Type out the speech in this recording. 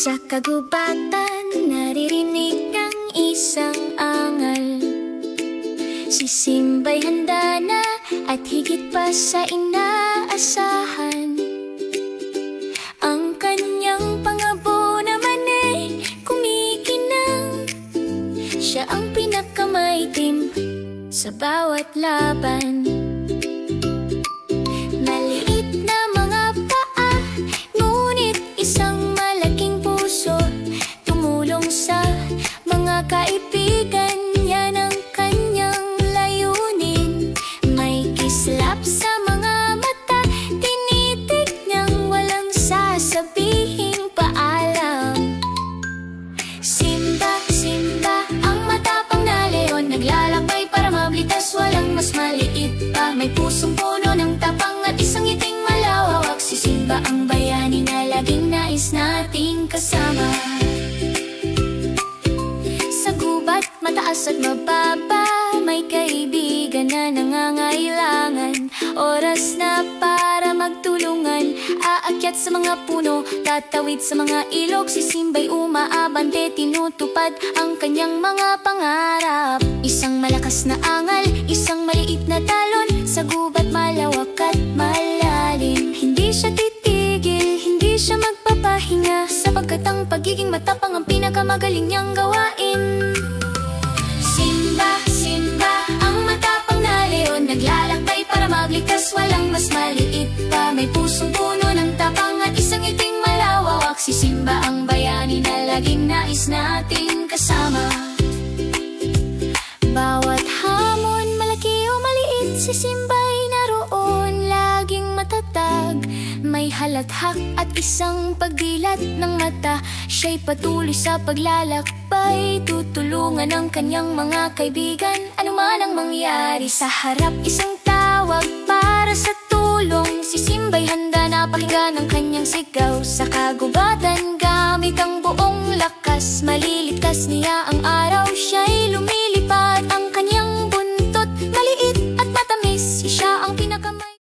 Sa kagubatan, naririnig ang isang angal. Si Simba'y handa na at higit pa sa inaasahan. Ang kanyang pangabo naman ay kumikinang. Siya ang pinakamaitim sa bawat laban. Maliit na mga paa, ngunit isang malaking puso. Tumulong sa mga kaibigan, yan ang kanyang layunin. May kislap sa mga mata, tinitig niyang walang sasabihing paalam. Simba, Simba, ang matapang na leon, naglalakbay para mablitas, walang mas maliit pa. May pusong puno ng tapang at isang ngiting malawawak. Si Simba ang bayani na laging nais nating kasama. Sa gubat, mataas at mababa, may kaibigan na nangangailangan. Oras na para magtulungan. Aakyat sa mga puno, tatawid sa mga ilog. Si Simba'y umaabante, tinutupad ang kanyang mga pangarap. Isang malakas na angal, isang maliit na talon. Sa gubat malawak at malalim. Hindi siya titigil, hindi siya magpapahinga, sapagkat ang pagiging matapang ang pinakamagaling niyang gawain. Simba, Simba, ang matapang na leon, naglalakbay para maglikas, walang mas maliit pa. May pusong puno ng tapang at isang ngiting malawawak. Si Simba ang bayani na laging nais nating kasama. Bawat hamon, malaki o maliit, si Simba'y naroon, laging matatag. May halakhak at isang pagdilat ng mata. Siya'y patuloy sa paglalakbay, tutulungan ang kanyang mga kaibigan. Ano man ang mangyari sa harap, isang tawag para sa tulong. Si Simba'y handa na pakinggan ang kanyang sigaw. Sa kagubatan, gamit ang buong lakas, malilitas niya ang araw. Siya'y lumilipad, ang kanyang